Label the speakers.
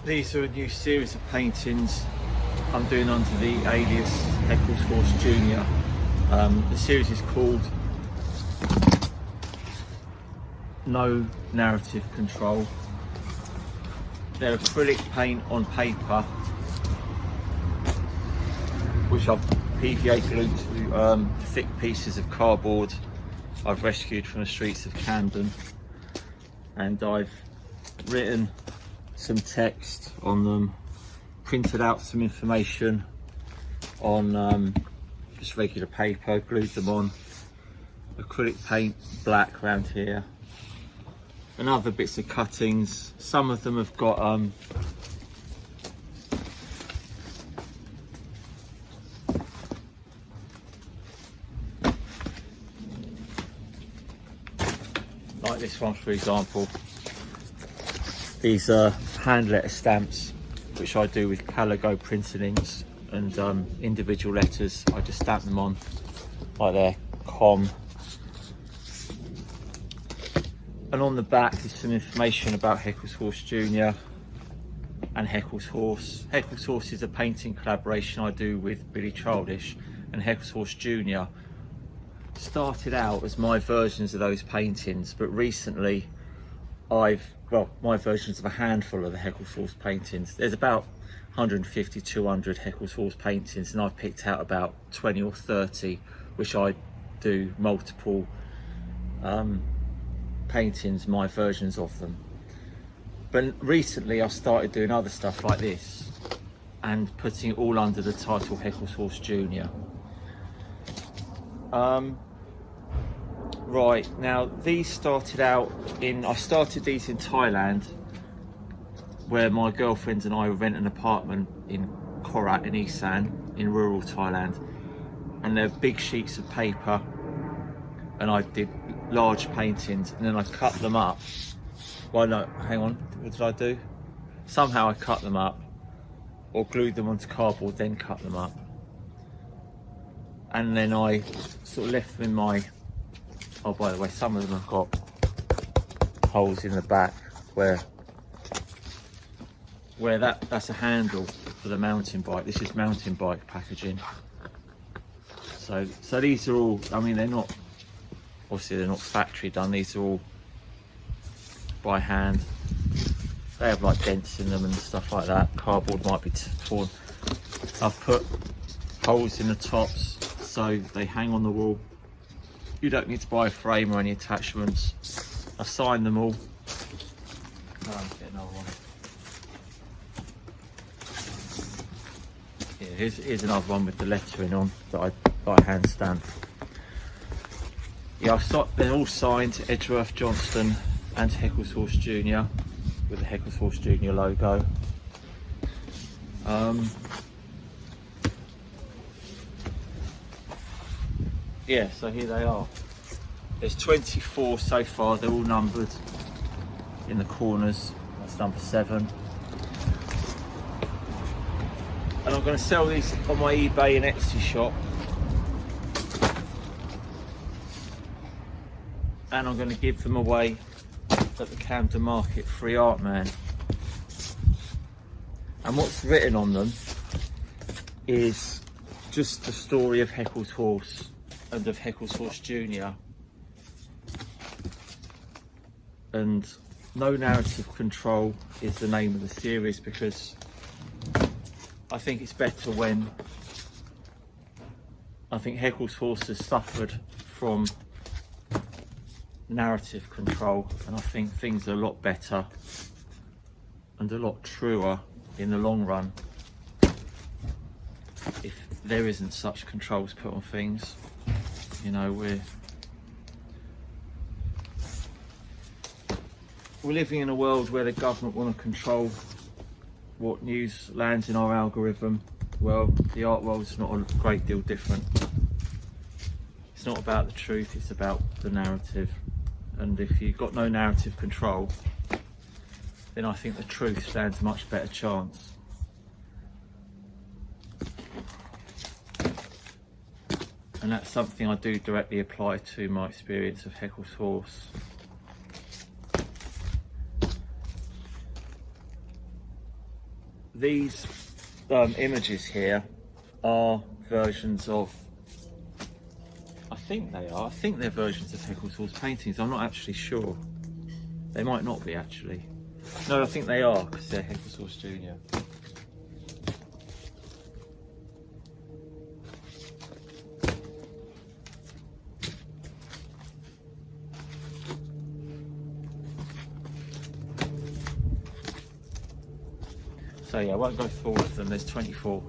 Speaker 1: These are a new series of paintings I'm doing under the alias Heckels Horse Jr. The series is called No Narrative Control. They're acrylic paint on paper, which I've PVA glued to thick pieces of cardboard I've rescued from the streets of Camden, and I've written some text on them, printed out some information on just regular paper, glued them on, acrylic paint black around here, and other bits of cuttings. Some of them have got like this one, for example. These are hand letter stamps, which I do with Caligo printing inks, and individual letters. I just stamp them on like there, com. And on the back is some information about Heckels Horse Jr. and Heckels Horse. Heckels Horse is a painting collaboration I do with Billy Childish, and Heckels Horse Jr. started out as my versions of those paintings, but recently my versions of a handful of the Heckels Horse paintings. There's about 150, 200 Heckels Horse paintings, and I've picked out about 20 or 30, which I do multiple paintings, my versions of them. But recently I started doing other stuff like this and putting it all under the title Heckels Horse Jr. Right, now these started out I started these in Thailand, where my girlfriend and I rent an apartment in Korat in Isan, in rural Thailand, and they're big sheets of paper, and I did large paintings, and then I cut them up. Well, no, hang on, what did I do? Somehow I cut them up, or glued them onto cardboard, then cut them up, and then I sort of left them in my, oh, by the way, some of them have got holes in the back where that's a handle for the mountain bike. This is mountain bike packaging. So these are all, I mean, they're not factory done. These are all by hand. They have like dents in them and stuff like that. Cardboard might be torn. I've put holes in the tops so they hang on the wall. You don't need to buy a frame or any attachments. I signed them all. Get another one. Yeah, here's another one with the lettering on that I hand stamped. Yeah, they're all signed Edgeworth, Johnston and Heckels Horse Jr. with the Heckels Horse Jr. logo. Yeah, so here they are. There's 24 so far, they're all numbered in the corners. That's number 7. And I'm going to sell these on my eBay and Etsy shop. And I'm going to give them away at the Camden Market, free art man. And what's written on them is just the story of Heckels Horse and of Heckels Horse Jr. And No Narrative Control is the name of the series, because I think it's better when Heckels Horse has suffered from narrative control, and I think things are a lot better and a lot truer in the long run if there isn't such controls put on things. You know, we're living in a world where the government want to control what news lands in our algorithm. Well, the art world's not a great deal different. It's not about the truth, it's about the narrative. And if you've got no narrative control, then I think the truth stands a much better chance. And that's something I do directly apply to my experience of Heckels Horse. these images here are versions of, I think they're versions of Heckels' paintings. I'm not actually sure. They might not be actually. No, I think they are, because they're Heckels Jr. So yeah, I won't go through all of them. There's 24.